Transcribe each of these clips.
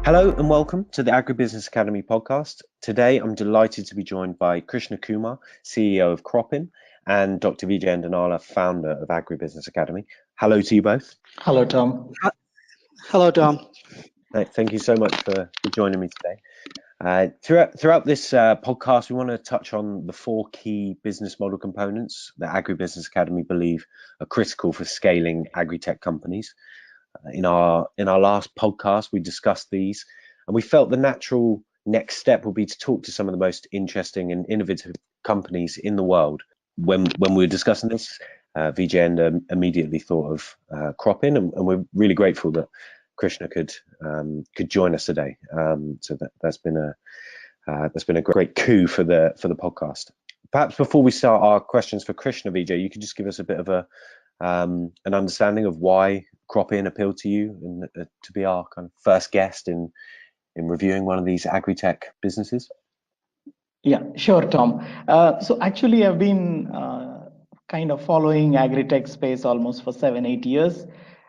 Hello and welcome to the Agribusiness Academy podcast. Today I'm delighted to be joined by Krishna Kumar, CEO of CropIn, and Dr. Vijayender Nalla, founder of Agribusiness Academy. Hello to you both. Hello, Tom. Hello, Tom. Thank you so much for joining me today. Throughout this podcast, we want to touch on the four key business model components that Agribusiness Academy believe are critical for scaling agri-tech companies. In our last podcast, we discussed these, and we felt the natural next step would be to talk to some of the most interesting and innovative companies in the world. When we were discussing this, Vijayender immediately thought of CropIn, and we're really grateful that Krishna could join us today. So that's been a great coup for the podcast. Perhaps before we start our questions for Krishna, Vijay, you could just give us a bit of an understanding of why CropIn appealed to you and to be our kind of first guest in reviewing one of these agri-tech businesses. Yeah, sure, Tom. So actually, I've been kind of following agri-tech space almost for 7-8 years.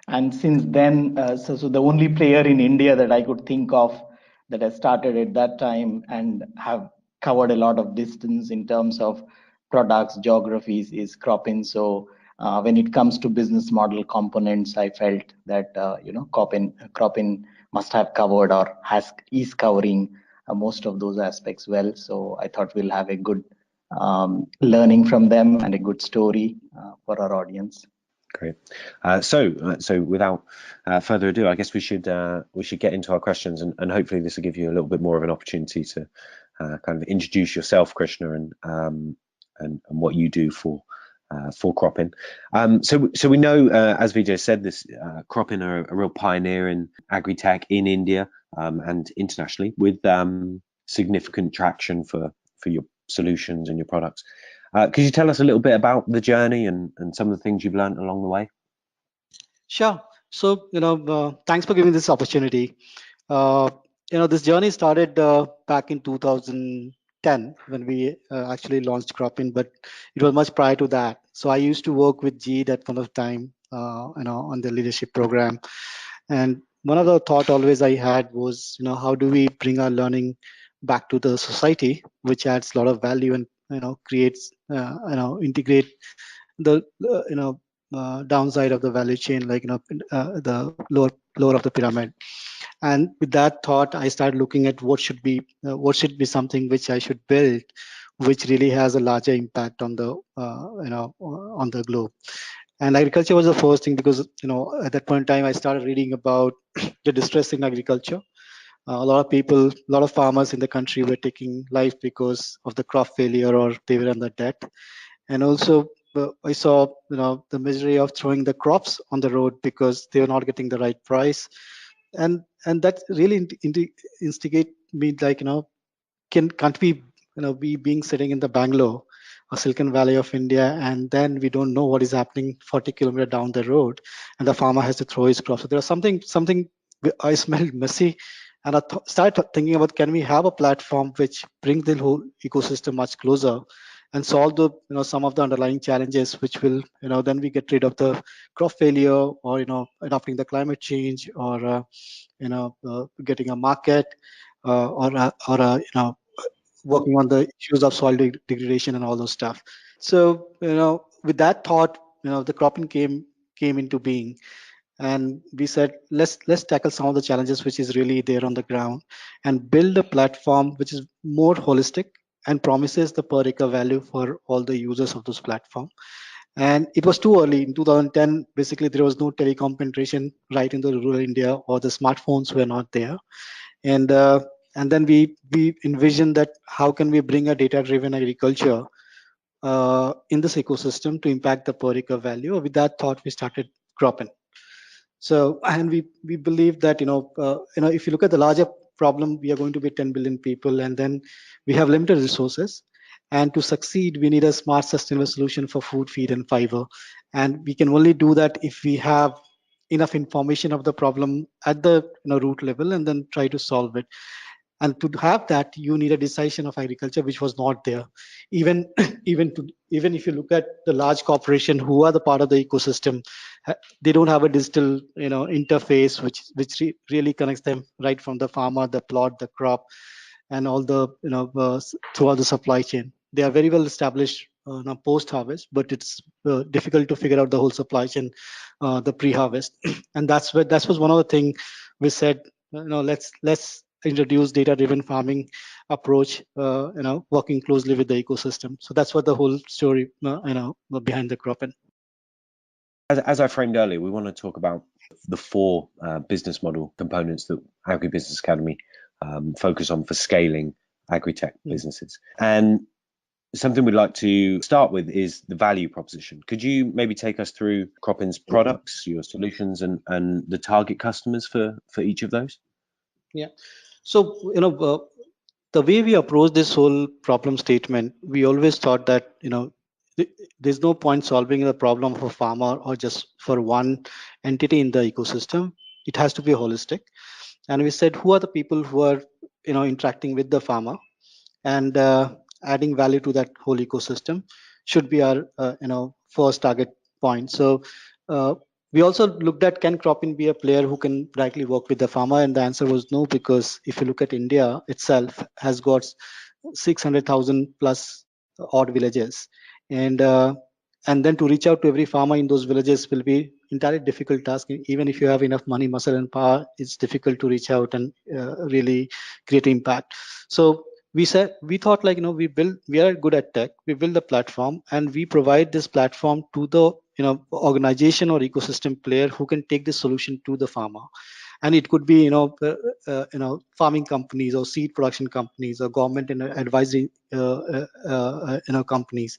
And since then, so the only player in India that I could think of that I started at that time and have covered a lot of distance in terms of products, geographies is CropIn. So when it comes to business model components, I felt that CropIn must have covered or is covering most of those aspects well. So I thought we'll have a good learning from them and a good story for our audience. Great. So without further ado, I guess we should get into our questions, and hopefully this will give you a little bit more of an opportunity to kind of introduce yourself, Krishna, and what you do for CropIn. So we know, as Vijay said, this CropIn are a real pioneer in agri-tech in India and internationally, with significant traction for your solutions and your products. Could you tell us a little bit about the journey and some of the things you've learned along the way? Sure. So, thanks for giving this opportunity. This journey started back in 2010 when we actually launched CropIn, but it was much prior to that. So I used to work with G at one of the time, on the leadership program. And one of the thought always I had was, how do we bring our learning back to the society, which adds a lot of value and creates, integrate the downside of the value chain, like the lower of the pyramid. And with that thought, I started looking at what should be something which I should build, which really has a larger impact on the on the globe. And agriculture was the first thing, because at that point in time I started reading about the distress in agriculture. A lot of farmers in the country were taking life because of the crop failure, or they were under debt. And also I saw the misery of throwing the crops on the road because they were not getting the right price. And that really instigate me, like, can't we be being sitting in the Bangalore or Silicon Valley of India, and then we don't know what is happening 40 kilometers down the road, and the farmer has to throw his crops. So there was something I smelled messy, and I started thinking about, can we have a platform which brings the whole ecosystem much closer and solve the some of the underlying challenges, which will then we get rid of the crop failure, or adopting the climate change, or getting a market, or working on the issues of soil degradation and all those stuff. So with that thought, the CropIn came into being. And we said, let's tackle some of the challenges which is really there on the ground, and build a platform which is more holistic and promises the per acre value for all the users of this platform. And it was too early in 2010. Basically, there was no telecom penetration right in the rural India, or the smartphones were not there. And then we envisioned that how can we bring a data-driven agriculture in this ecosystem to impact the per acre value. With that thought, we started CropIn. So, and we believe that if you look at the larger problem, we are going to be 10 billion people, and then we have limited resources. And to succeed, we need a smart, sustainable solution for food, feed, and fiber. And we can only do that if we have enough information of the problem at the root level, and then try to solve it. And to have that, you need a decision of agriculture, which was not there. Even even if you look at the large corporation who are the part of the ecosystem, they don't have a digital interface which really connects them right from the farmer, the plot, the crop, and all the throughout the supply chain. They are very well established now post harvest, but it's difficult to figure out the whole supply chain, the pre-harvest. And that was one of the things we said, let's introduce data-driven farming approach, working closely with the ecosystem. So that's what the whole story behind the CropIn. As I framed earlier, we want to talk about the four business model components that Agribusiness Academy focus on for scaling Agri-Tech businesses. And something we'd like to start with is the value proposition. Could you maybe take us through CropIn's products, your solutions, and the target customers for each of those? Yeah. So, the way we approach this whole problem statement, we always thought that, there's no point solving the problem of a farmer or just for one entity in the ecosystem. It has to be holistic. And we said, who are the people who are, interacting with the farmer and adding value to that whole ecosystem should be our, first target point. So we also looked at, can CropIn be a player who can directly work with the farmer? And the answer was no, because if you look at India itself has got 600,000 plus odd villages, and then to reach out to every farmer in those villages will be entirely difficult task. Even if you have enough money, muscle, and power, it's difficult to reach out and really create impact. So we thought, like, we are good at tech, we build the platform, and we provide this platform to the organization or ecosystem player who can take this solution to the farmer. And it could be farming companies or seed production companies or government and advisory companies,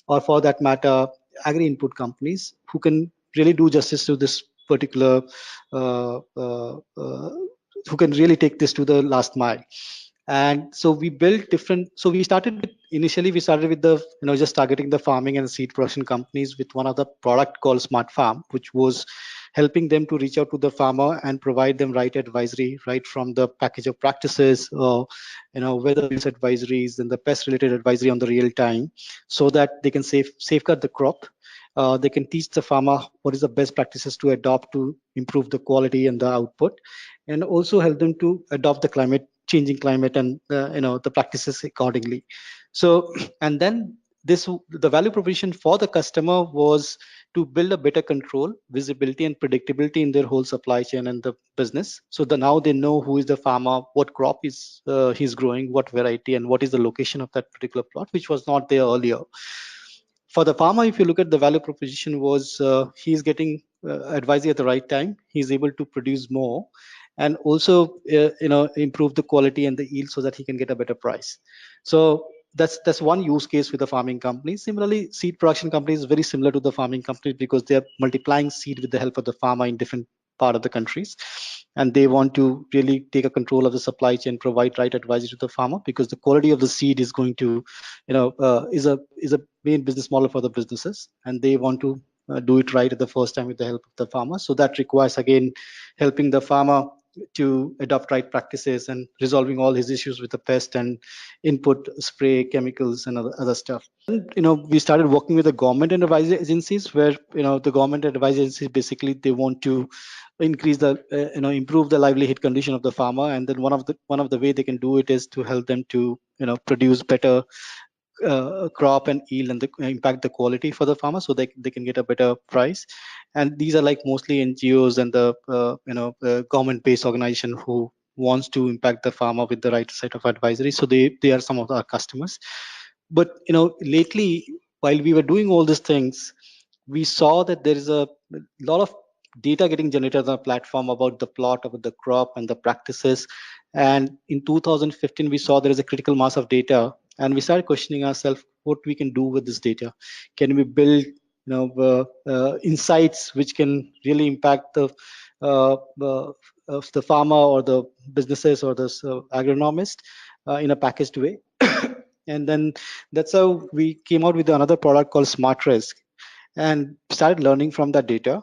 or for that matter agri input companies who can really do justice to this particular who can really take this to the last mile. And so we built different, so we started with the just targeting the farming and seed production companies with one of the product called Smart Farm, which was helping them to reach out to the farmer and provide them right advisory, right from the package of practices, or weather advisories and the pest related advisory on the real time, so that they can safeguard the crop. They can teach the farmer what is the best practices to adopt to improve the quality and the output, and also help them to adopt the changing climate and the practices accordingly. So, and then the value proposition for the customer was to build a better control, visibility, and predictability in their whole supply chain and the business. So now they know who is the farmer, what crop is he's growing, what variety, and what is the location of that particular plot, which was not there earlier. For the farmer, if you look at the value proposition, was he's getting advisory at the right time, he's able to produce more, and also improve the quality and the yield so that he can get a better price. So that's one use case with the farming company. Similarly, seed production company is very similar to the farming company because they are multiplying seed with the help of the farmer in different part of the countries, and they want to really take a control of the supply chain, provide right advisory to the farmer, because the quality of the seed is going to is a main business model for the businesses, and they want to do it right at the first time with the help of the farmer. So that requires, again, helping the farmer to adopt right practices and resolving all his issues with the pest and input, spray, chemicals, and other stuff. And, we started working with the government and advisory agencies, where the government and advisory agencies, basically they want to increase the improve the livelihood condition of the farmer, and then one of the way they can do it is to help them to produce better crop and yield, and impact the quality for the farmer, so they can get a better price. And these are like mostly NGOs and the government-based organization who wants to impact the farmer with the right set of advisory. So they are some of our customers. But lately, while we were doing all these things, we saw that there is a lot of data getting generated on the platform about the plot, about the crop, and the practices. And in 2015, we saw there is a critical mass of data, and we started questioning ourselves what we can do with this data. Can we build insights which can really impact the farmer or the businesses or the agronomist in a packaged way? And then that's how we came out with another product called Smart Risk, and started learning from that data.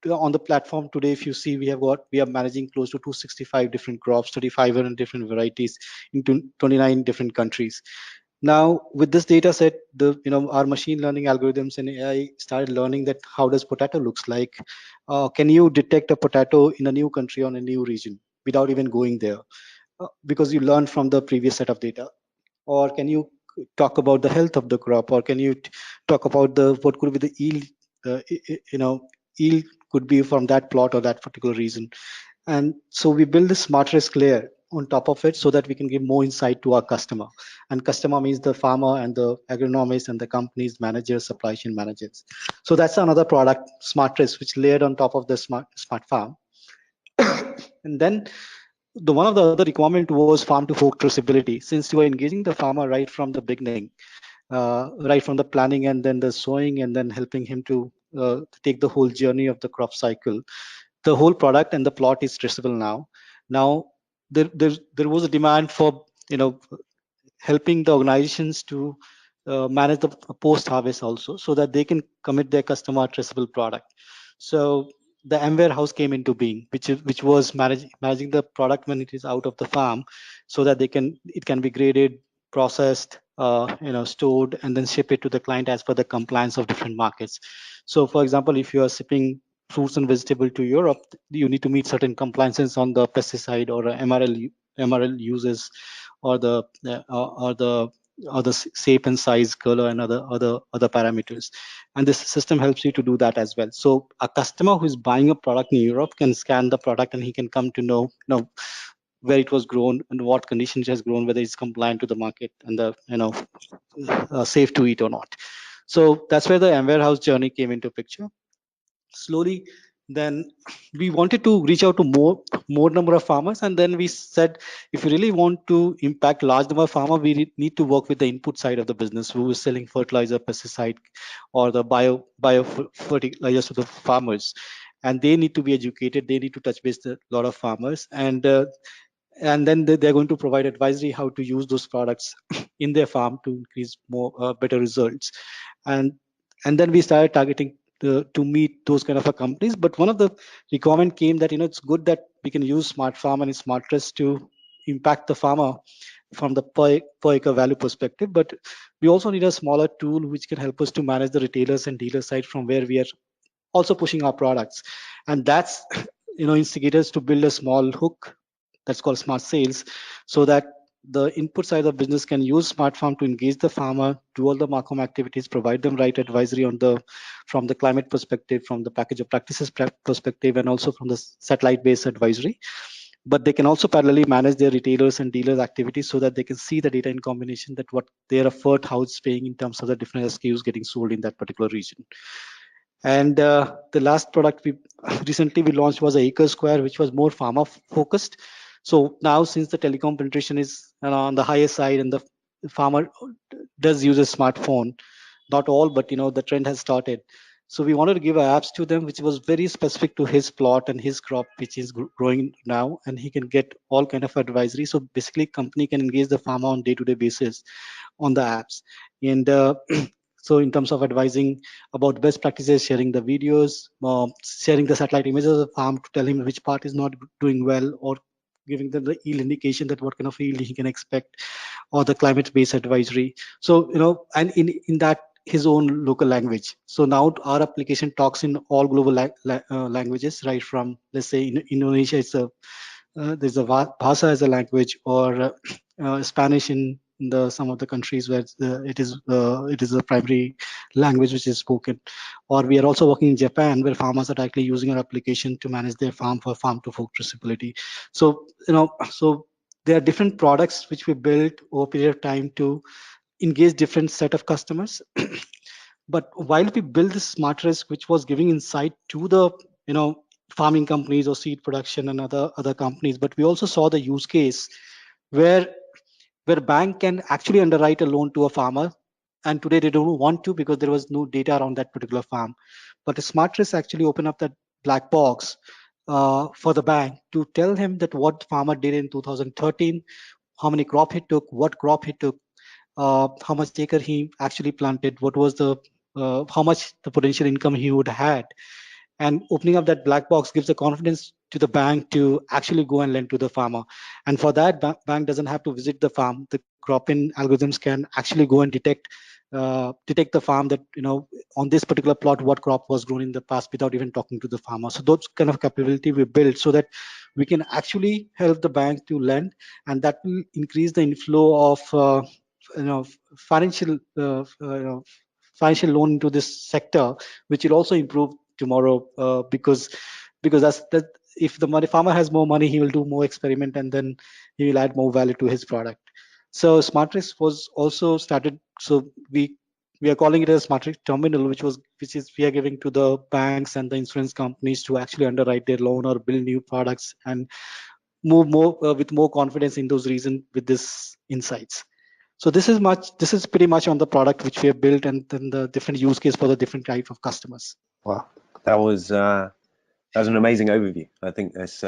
on the platform today, if you see, we are managing close to 265 different crops, 3,500 different varieties in 29 different countries. Now, with this data set, our machine learning algorithms and AI started learning that how does potato looks like. Can you detect a potato in a new country or a new region without even going there? Because you learned from the previous set of data. Or can you talk about the health of the crop, or can you talk about what could be the yield? Yield could be from that plot or that particular region. And so we build this smart risk layer on top of it so that we can give more insight to our customer. And customer means the farmer and the agronomist and the company's managers, supply chain managers. So that's another product, smart risk, which layered on top of the smart farm. And then one of the other requirement was farm to fork traceability. Since you are engaging the farmer right from the beginning, right from the planning and then the sowing and then helping him to take the whole journey of the crop cycle, the whole product and the plot is traceable now. Now there was a demand for helping the organizations to manage the post harvest also, so that they can commit their customer traceable product. So the M warehouse came into being, which was managing the product when it is out of the farm, so that it can be graded, processed, stored, and then ship it to the client as per the compliance of different markets. So for example, if you are shipping fruits and vegetable to Europe, you need to meet certain compliances on the pesticide or MRL uses, or the shape and size, color, and other parameters. And this system helps you to do that as well. So a customer who is buying a product in Europe can scan the product and he can come to know where it was grown and what conditions it has grown, whether it's compliant to the market and safe to eat or not. So that's where the M warehouse journey came into picture. Slowly, then we wanted to reach out to more number of farmers, and then we said, if you really want to impact large number of farmers, we need to work with the input side of the business, who is selling fertilizer, pesticide, or the bio fertilizers to the farmers. And they need to be educated, they need to touch base a lot of farmers, and then they're going to provide advisory how to use those products in their farm to increase better results. And then we started targeting to meet those kind of companies. But one of the requirement came that it's good that we can use smart farm and smart risk to impact the farmer from the per acre value perspective, but we also need a smaller tool which can help us to manage the retailers and dealer side from where we are also pushing our products. And that's instigators to build a small hook that's called smart sales, so that the input side of the business can use smart farm to engage the farmer, do all the Marcom activities, provide them right advisory from the climate perspective, from the package of practices perspective, and also from the satellite based advisory. But they can also parallelly manage their retailers and dealers activities, so that they can see the data in combination, that what their effort, how it's paying in terms of the different SKUs getting sold in that particular region. And the last product we recently launched was Acre Square, which was more farmer focused. So now, since the telecom penetration is on the higher side and the farmer does use a smartphone, not all, but the trend has started. So we wanted to give apps to them, which was very specific to his plot and his crop, which is growing now, and he can get all kind of advisory. So basically, company can engage the farmer on day-to-day basis on the apps. And so in terms of advising about best practices, sharing the videos, sharing the satellite images of the farm to tell him which part is not doing well, or giving them the yield indication that what kind of yield he can expect, or the climate-based advisory. So and in that his own local language. So now our application talks in all global languages, right from, let's say, in Indonesia, there's a Bahasa as a language, or Spanish in some of the countries where it is a primary language which is spoken. Or we are also working in Japan, where farmers are directly using our application to manage their farm for farm to fork traceability. So so there are different products which we built over a period of time to engage different set of customers. But while we built this smart risk, which was giving insight to the farming companies or seed production and other companies, but we also saw the use case where bank can actually underwrite a loan to a farmer, and today they don't want to because there was no data around that particular farm. But the smart risk actually opened up that black box for the bank to tell him that what farmer did in 2013, how many crop he took, what crop he took, how much acre he actually planted, what was the how much the potential income he would have had. And opening up that black box gives the confidence to the bank to actually go and lend to the farmer. And for that, bank doesn't have to visit the farm. The CropIn algorithms can actually go and detect the farm, that on this particular plot what crop was grown in the past, without even talking to the farmer. So those kind of capability we built so that we can actually help the bank to lend, and that will increase the inflow of you know financial financial loan into this sector, which will also improve tomorrow, because that if the farmer has more money, he will do more experiment, and then he will add more value to his product. So SmartRisk was also started. So we are calling it a SmartRisk terminal, which is we are giving to the banks and the insurance companies to actually underwrite their loan or build new products and move more with more confidence in those regions with this insights. So this is pretty much on the product which we have built, and then the different use case for the different type of customers. Wow, that was an amazing overview. I think that's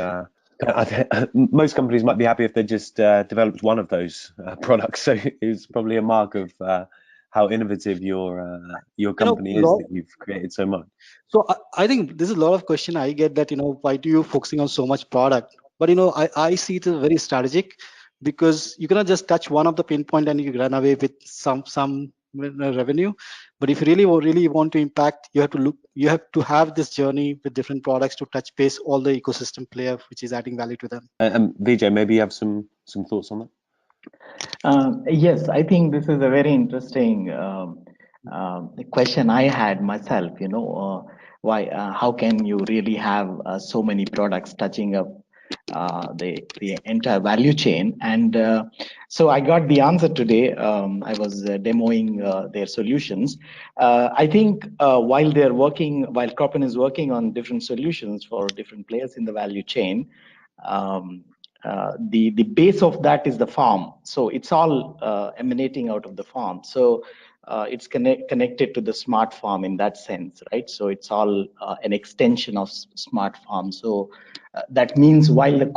most companies might be happy if they just developed one of those products. So it's probably a mark of how innovative your company is, that you've created so much. So I think this is a lot of question I get, that why do you focusing on so much product? But I see it as very strategic, because you cannot just touch one of the pinpoint and you run away with some revenue. But if you really want to impact, you have to have this journey with different products to touch base all the ecosystem player which is adding value to them. Vijay, maybe you have some thoughts on that. Yes, I think this is a very interesting question I had myself. Why? How can you really have so many products touching up the entire value chain? And so I got the answer today. I was demoing their solutions. I think while CropIn is working on different solutions for different players in the value chain, the base of that is the farm. So it's all emanating out of the farm. So it's connected to the smart farm in that sense, right? So it's all an extension of smart farm. So that means while the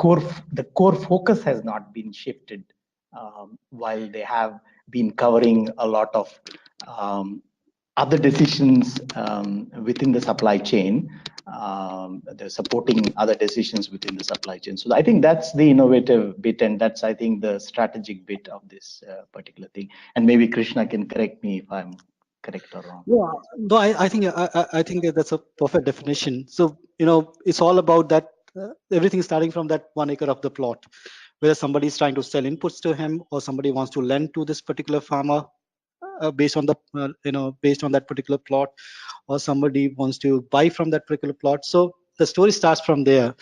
core focus has not been shifted, while they have been covering a lot of other decisions within the supply chain, they're supporting other decisions within the supply chain. So I think that's the innovative bit, and that's, I think, the strategic bit of this particular thing. And maybe Krishna can correct me if I'm correct or wrong. No, I think that's a perfect definition. So it's all about that. Everything starting from that 1 acre of the plot, whether somebody is trying to sell inputs to him or somebody wants to lend to this particular farmer based on that particular plot, or somebody wants to buy from that particular plot. So the story starts from there,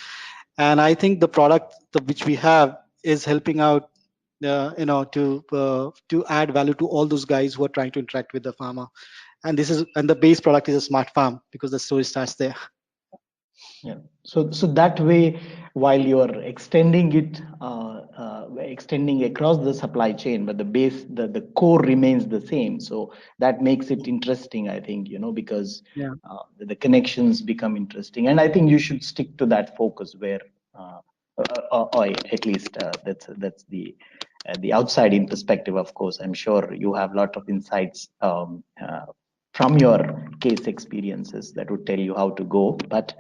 and I think the product which we have is helping out to add value to all those guys who are trying to interact with the farmer. And the base product is a smart farm, because the story starts there. Yeah. So that way, while you're extending it, extending across the supply chain, but the base, the core remains the same. So that makes it interesting, I think, because the connections become interesting. And I think you should stick to that focus where, or at least that's the outside in perspective. Of course, I'm sure you have a lot of insights from your case experiences that would tell you how to go, but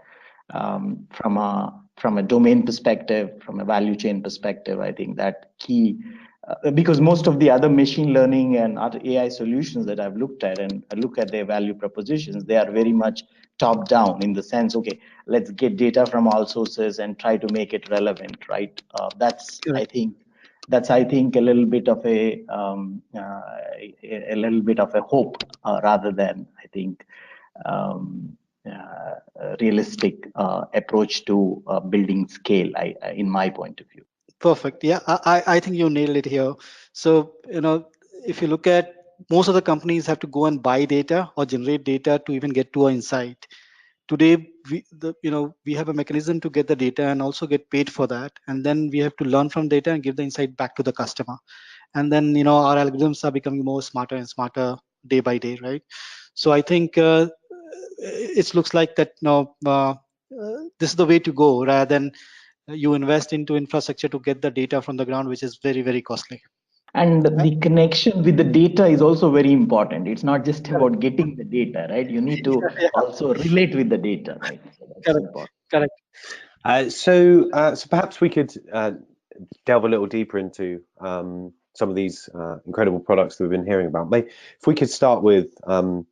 from a domain perspective, from a value chain perspective, I think that key, because most of the other machine learning and other AI solutions that I've looked at and I look at their value propositions, they are very much top down in the sense, okay, let's get data from all sources and try to make it relevant, right? That's I think a little bit of a hope rather than, I think, realistic approach to building scale, in my point of view. Perfect. Yeah, I think you nailed it here. So if you look at, most of the companies have to go and buy data or generate data to even get to an insight. Today, we have a mechanism to get the data and also get paid for that, and then we have to learn from data and give the insight back to the customer. And then our algorithms are becoming more smarter and smarter day by day, right? So I think it looks like that this is the way to go, rather than you invest into infrastructure to get the data from the ground, which is very, very costly. And the connection with the data is also very important. It's not just about getting the data, right? You need to also relate with the data, right? So Correct. So perhaps we could delve a little deeper into some of these incredible products that we've been hearing about. If we could start with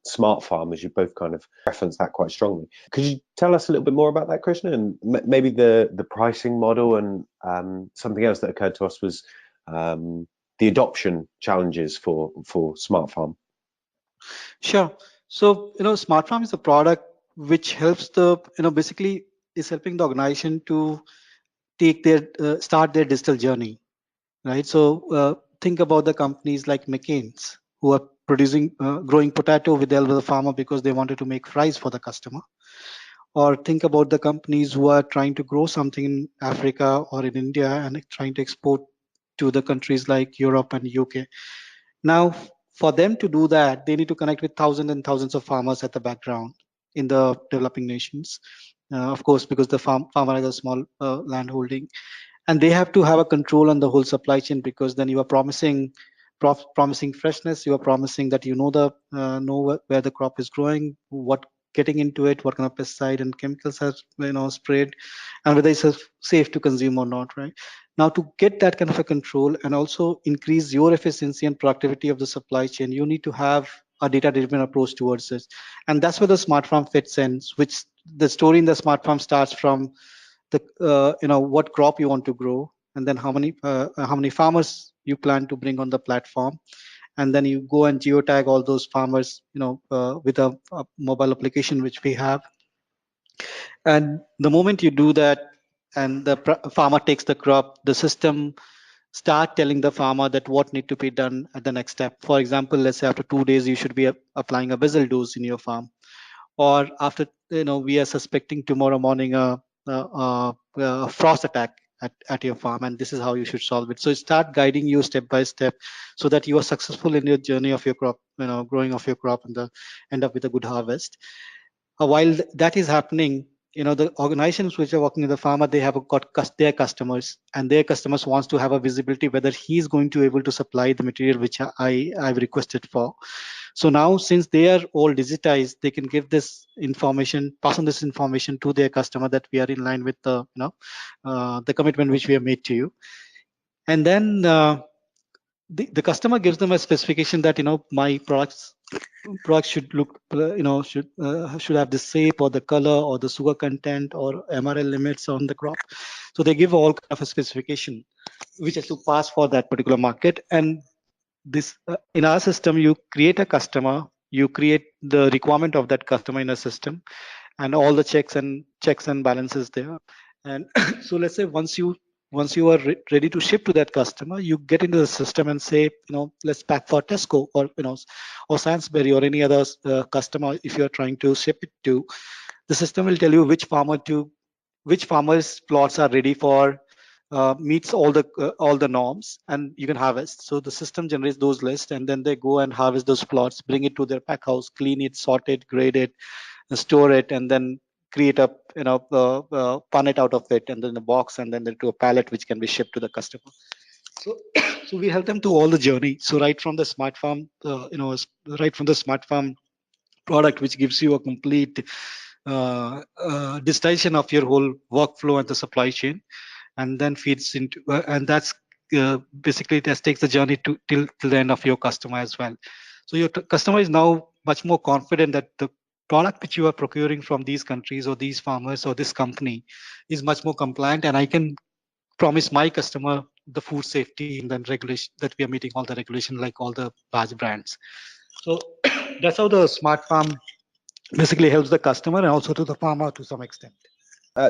Smart Farm, as you both kind of referenced that quite strongly. Could you tell us a little bit more about that, Krishna, and maybe the pricing model, and something else that occurred to us was the adoption challenges for Smart Farm? Sure. So, Smart Farm is a product which helps basically is helping the organization to take their start their digital journey, right? So think about the companies like McCain's, who are producing growing potato with the help of the farmer because they wanted to make fries for the customer. Or think about the companies who are trying to grow something in Africa or in India and trying to export to the countries like Europe and UK. Now, for them to do that, they need to connect with thousands and thousands of farmers at the background in the developing nations, of course, because the farmer has a small land holding, and they have to have a control on the whole supply chain, because then you are promising freshness, you are promising that know where the crop is growing, what getting into it, what kind of pesticide and chemicals are sprayed, and whether it's safe to consume or not, right? Now, to get that kind of a control and also increase your efficiency and productivity of the supply chain, you need to have a data-driven approach towards it. And that's where the Smart Farm fits in, which the story in the Smart Farm starts from what crop you want to grow, and then how many farmers you plan to bring on the platform, and then you go and geotag all those farmers with a mobile application which we have. And the moment you do that and the farmer takes the crop, the system start telling the farmer that what need to be done at the next step. For example, let's say after 2 days you should be applying a weasel dose in your farm, or after we are suspecting tomorrow morning a frost attack at your farm, and this is how you should solve it. So start guiding you step by step so that you are successful in your journey of your crop, growing of your crop, and end up with a good harvest. While that is happening, the organizations which are working with the farmer, they have got their customers, and their customers wants to have a visibility whether he's going to able to supply the material which I've requested for. So now, since they are all digitized, they can give this information, pass on this information to their customer that we are in line with the commitment which we have made to you. And then the customer gives them a specification that my products should look should have the shape or the color or the sugar content or MRL limits on the crop. So they give all kind of a specification which has to pass for that particular market. And this in our system, you create a customer, you create the requirement of that customer in a system, and all the checks and balances there. And so let's say once you are ready to ship to that customer, you get into the system and say, let's pack for Tesco or Sainsbury or any other customer. If you are trying to ship it to, the system will tell you which farmers plots are ready for, meets all the norms, and you can harvest. So the system generates those lists, and then they go and harvest those plots, bring it to their pack house, clean it, sort it, grade it, store it, and then create a pun it out of it, and then a box, and then to a pallet which can be shipped to the customer. So so we help them to all the journey. So right from the Smart Farm product, which gives you a complete digitization of your whole workflow and the supply chain, and then feeds into and that's basically that takes the journey till the end of your customer as well. So your customer is now much more confident that the product which you are procuring from these countries or these farmers or this company is much more compliant, and I can promise my customer the food safety and then regulation, that we are meeting all the regulation like all the large brands. So that's how the Smart Farm basically helps the customer and also to the farmer to some extent.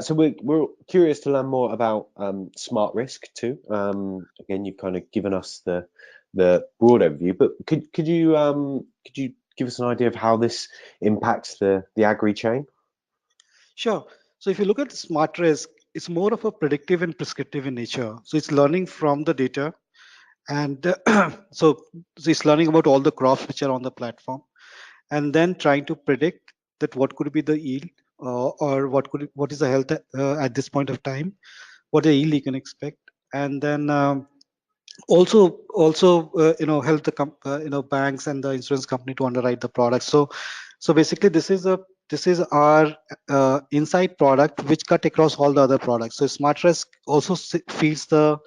So we're curious to learn more about Smart Risk too. Again, you've kind of given us the broad overview, but could you give us an idea of how this impacts the agri chain? Sure. So if you look at Smart Risk, it's more of a predictive and prescriptive in nature. So it's learning from the data, and so it's learning about all the crops which are on the platform, and then trying to predict that what could be the yield, or what is the health at this point of time, what the yield you can expect, and then also help the banks and the insurance company to underwrite the product. So basically this is a this is our inside product which cut across all the other products. So SmartRisk also feeds the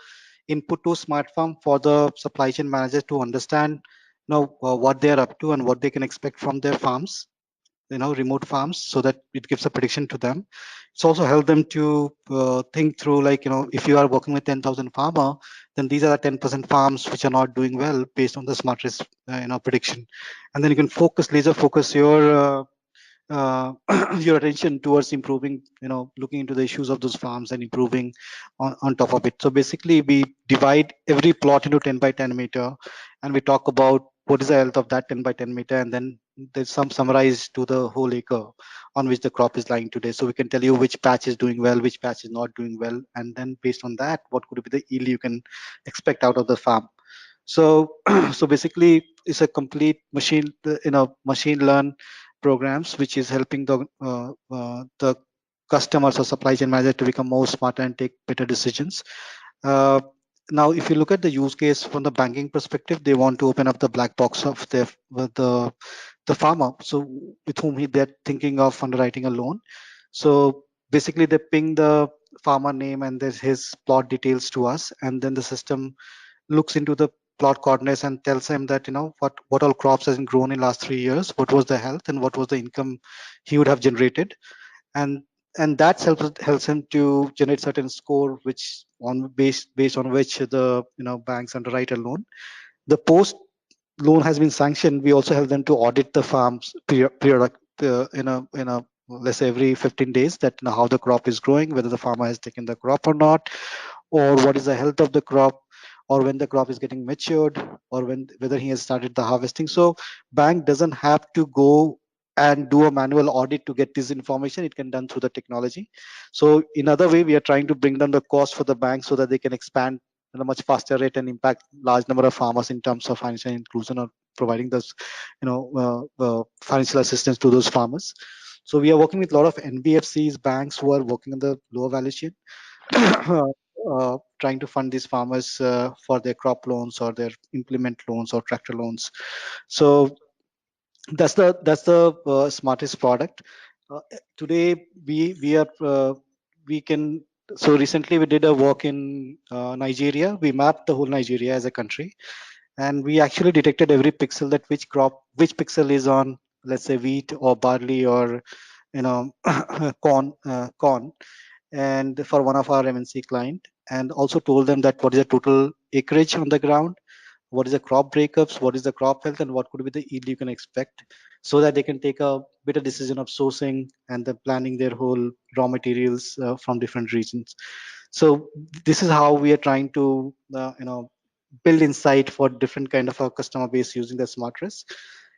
input to Smart Farm for the supply chain managers to understand, what they're up to and what they can expect from their farms, remote farms, so that it gives a prediction to them. It's also helped them to think through, like, if you are working with 10,000 farmer, then these are the 10% farms which are not doing well based on the SmartRisk prediction. And then you can laser focus uh, your attention towards improving, looking into the issues of those farms and improving on top of it. So basically we divide every plot into 10 by 10 meter, and we talk about what is the health of that 10 by 10 meter, and then there's some summarize to the whole acre on which the crop is lying today. So we can tell you which patch is doing well, which patch is not doing well, and then based on that, what could be the yield you can expect out of the farm. So so basically it's a complete machine learn programs which is helping the customers or supply chain manager to become more smarter and take better decisions. uh, Now if you look at the use case from the banking perspective, they want to open up the black box of the farmer, so with whom they're thinking of underwriting a loan. So basically they ping the farmer name and there's his plot details to us, and then the system looks into the plot coordinates and tells him that, what all crops has been grown in last 3 years, what was the health, and what was the income he would have generated. And that helps him to generate certain score which on based on which the banks underwrite a loan. The post loan has been sanctioned, we also help them to audit the farms period in a let's say every 15 days, that how the crop is growing, whether the farmer has taken the crop or not, or what is the health of the crop, or when the crop is getting matured, or whether he has started the harvesting. So bank doesn't have to go and do a manual audit to get this information. It can done through the technology. So in other way, we are trying to bring down the cost for the bank so that they can expand at a much faster rate and impact large number of farmers in terms of financial inclusion, or providing those financial assistance to those farmers. So we are working with a lot of NBFCs, banks who are working on the lower value chain, trying to fund these farmers for their crop loans or their implement loans or tractor loans. So that's the smartest product. Today we can. So recently we did a work in Nigeria. We mapped the whole Nigeria as a country, and we actually detected every pixel, that which pixel is on, let's say, wheat or barley or corn, and for one of our MNC client, and also told them that what is the total acreage on the ground, what is the crop breakups, what is the crop health, and what could be the yield you can expect, so that they can take a better decision of sourcing and the planning their whole raw materials from different regions. So this is how we are trying to build insight for different kind of a customer base using the SmartRisk.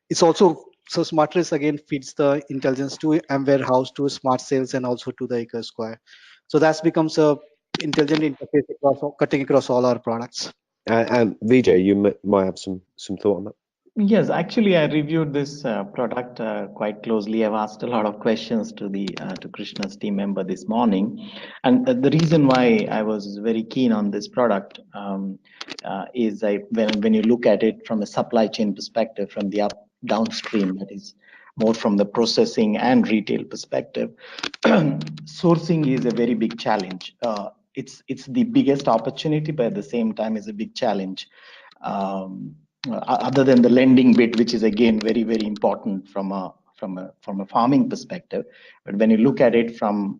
It's also, so SmartRisk again feeds the intelligence to M warehouse, to smart sales, and also to the acre square. So that becomes a intelligent interface cutting across all our products. And Vijay, you might have some thought on that. Yes, actually, I reviewed this product quite closely. I've asked a lot of questions to the to Krishna's team member this morning, and the reason why I was very keen on this product is when you look at it from a supply chain perspective, from the downstream, that is more from the processing and retail perspective, sourcing is a very big challenge. It's the biggest opportunity, but at the same time, is a big challenge. Other than the lending bit, which is again very important from a farming perspective, but when you look at it from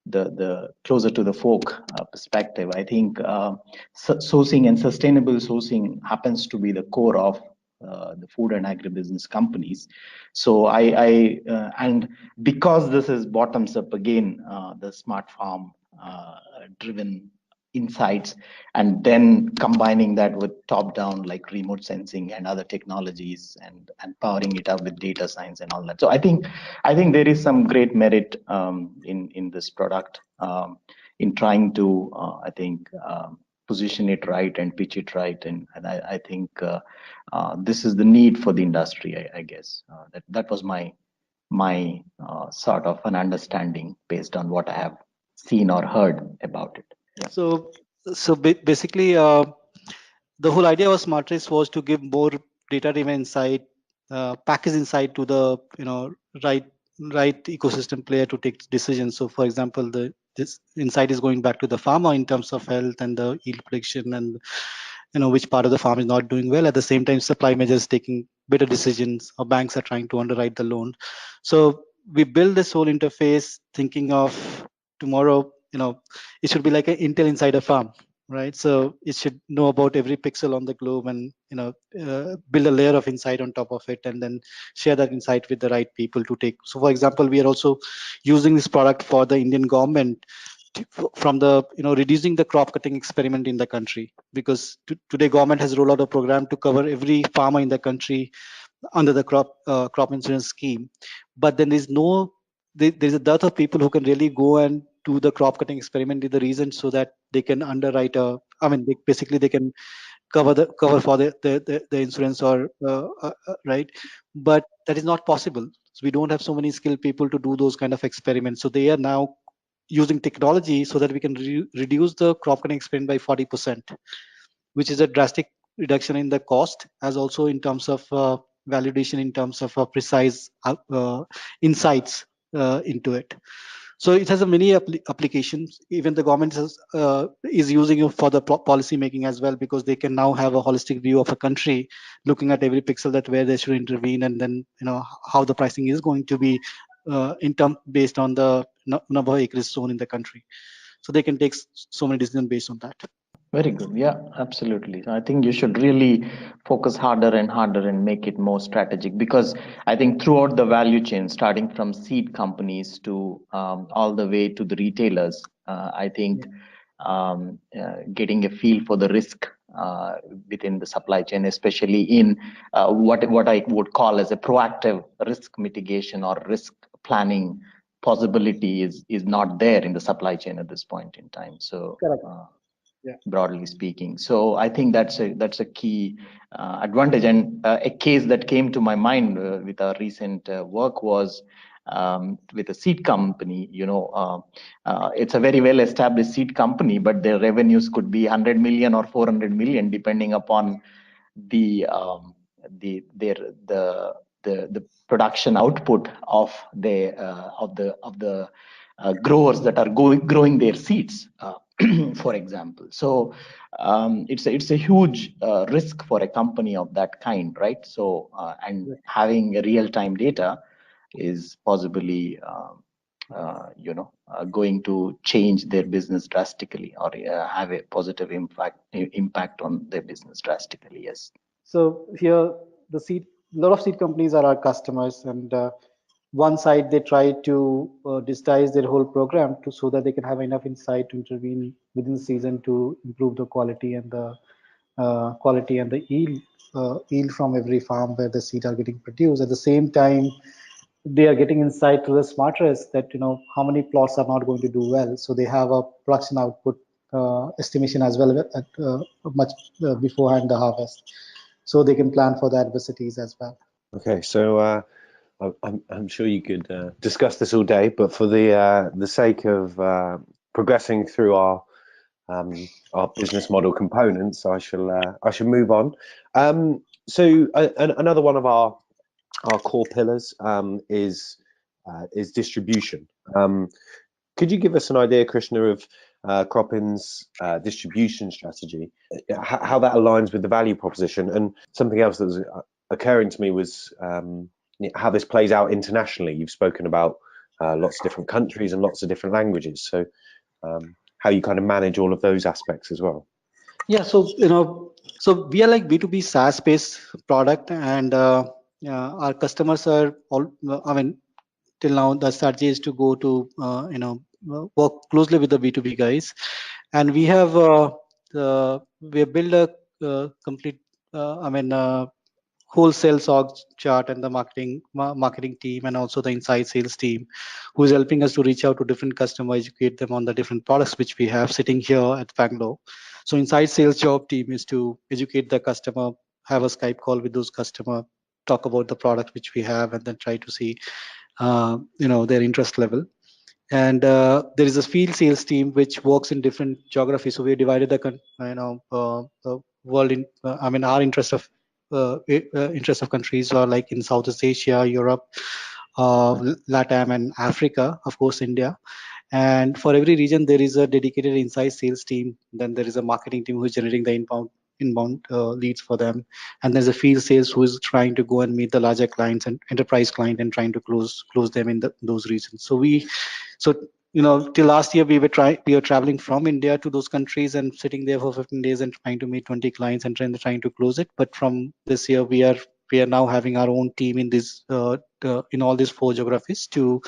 the closer to the folk perspective, I think sourcing and sustainable sourcing happens to be the core of the food and agribusiness companies. So and because this is bottoms up again, the smart farm driven insights, and then combining that with top down like remote sensing and other technologies, and powering it up with data science and all that. So I think there is some great merit in this product, in trying to position it right and pitch it right, and I think this is the need for the industry. I guess that was my sort of an understanding based on what I have seen or heard about it. Yeah. So basically, the whole idea of SmartRisk was to give more data-driven insight, package insight to the right right ecosystem player to take decisions. So, for example, this insight is going back to the farmer in terms of health and the yield prediction, and which part of the farm is not doing well. At the same time, supply measures taking better decisions, or banks are trying to underwrite the loan. So we build this whole interface thinking of tomorrow. It should be like an Intel inside a farm, right? So it should know about every pixel on the globe, and build a layer of insight on top of it, and then share that insight with the right people to take. So, for example, we are also using this product for the Indian government from the reducing the crop cutting experiment in the country, because today government has rolled out a program to cover every farmer in the country under the crop insurance scheme. But then there's a dearth of people who can really go and do the crop cutting experiment in the region, so that they can underwrite basically they can cover for the insurance, or right. But that is not possible. So we don't have so many skilled people to do those kind of experiments. So they are now using technology so that we can reduce the crop cutting experiment by 40%, which is a drastic reduction in the cost, as also in terms of validation, in terms of precise insights into it. So it has a many applications. Even the government is using it for the policy making as well, because they can now have a holistic view of a country, looking at every pixel that where they should intervene, and then how the pricing is going to be in term based on the number of acres sown in the country. So they can take so many decisions based on that. Very good. Yeah, absolutely. I think you should really focus harder and harder and make it more strategic, because I think throughout the value chain, starting from seed companies to all the way to the retailers, I think getting a feel for the risk within the supply chain, especially in what I would call as a proactive risk mitigation or risk planning possibility is not there in the supply chain at this point in time. So. Broadly speaking, so I think that's a key advantage. And a case that came to my mind with our recent work was with a seed company. It's a very well established seed company, but their revenues could be 100 million or 400 million, depending upon the production output of the growers that are growing their seeds, for example. So it's a huge risk for a company of that kind, right? So and having real-time data is possibly going to change their business drastically, or have a positive impact on their business drastically. Yes. So here, a lot of seed companies are our customers, and one side they try to digitize their whole program so that they can have enough insight to intervene within the season to improve the quality and the yield from every farm where the seed are getting produced. At the same time, they are getting insight to the smartest that how many plots are not going to do well, so they have a production output estimation as well at much beforehand the harvest, so they can plan for the adversities as well. Okay, so I'm sure you could discuss this all day, but for the sake of progressing through our business model components, I shall move on. So another one of our core pillars is distribution. Could you give us an idea, Krishna, of CropIn's distribution strategy, how that aligns with the value proposition? And something else that was occurring to me was how this plays out internationally. You've spoken about lots of different countries and lots of different languages. So how you kind of manage all of those aspects as well. Yeah, so so we are like B2B SaaS based product, and our customers are all, till now the strategy is to go to work closely with the B2B guys, and we have built a complete whole sales org chart, and the marketing team, and also the inside sales team, who is helping us to reach out to different customers, educate them on the different products which we have sitting here at Bangalore. So inside sales job team is to educate the customer, have a Skype call with those customer, talk about the product which we have, and then try to see their interest level. And there is a field sales team which works in different geographies. So we divided the world in our interest of countries are like in Southeast Asia, Europe, LATAM and Africa, of course, India. And for every region, there is a dedicated inside sales team. Then there is a marketing team who is generating the inbound leads for them. And there's a field sales who is trying to go and meet the larger clients and enterprise client and trying to close them in those regions. So till last year we were traveling from India to those countries and sitting there for 15 days and trying to meet 20 clients and trying to close it. But from this year we are now having our own team in this in all these 4 geographies to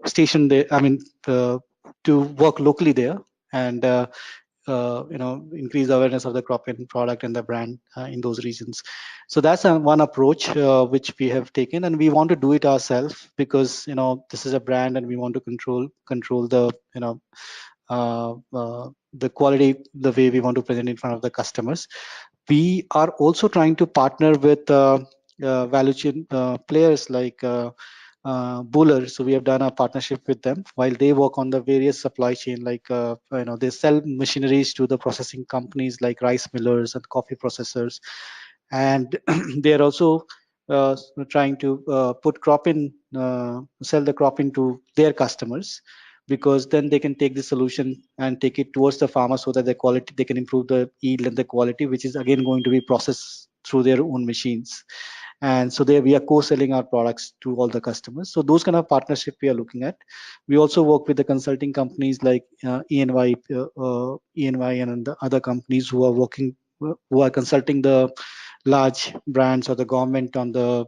station there. To work locally there and increase awareness of the CropIn product and the brand in those regions. So that's one approach which we have taken, and we want to do it ourselves because this is a brand and we want to control the the quality, the way we want to present in front of the customers. We are also trying to partner with value chain players like Buller. So we have done a partnership with them while they work on the various supply chain, like they sell machineries to the processing companies like rice millers and coffee processors, and they are also trying to put CropIn, sell the CropIn to their customers, because then they can take the solution and take it towards the farmer so that the quality, they can improve the yield and the quality, which is again going to be processed through their own machines. And so there we are co-selling our products to all the customers. So those kind of partnership we are looking at. We also work with the consulting companies like ENY and the other companies who are consulting the large brands or the government on the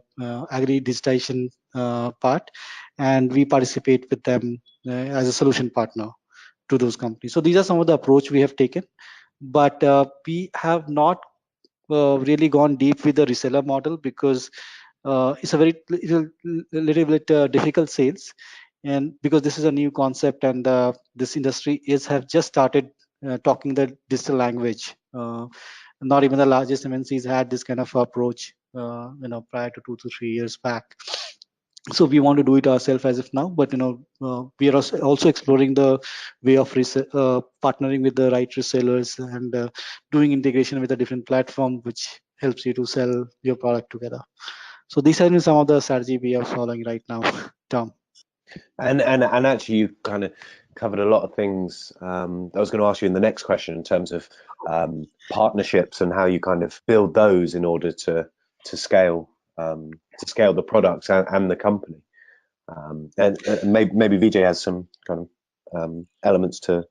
agri-digitization part, and we participate with them as a solution partner to those companies. So these are some of the approach we have taken, but we have not really gone deep with the reseller model because it's a little bit difficult sales, and because this is a new concept and this industry have just started talking the digital language. Not even the largest MNCs had this kind of approach prior to 2 to 3 years back. So we want to do it ourselves as of now, but we are also exploring the way of partnering with the right resellers and doing integration with a different platform which helps you to sell your product together. So these are some of the strategy we are following right now, Tom. And actually, you kind of covered a lot of things I was going to ask you in the next question in terms of partnerships and how you kind of build those in order to scale the products and the company. And maybe Vijay has some kind of elements to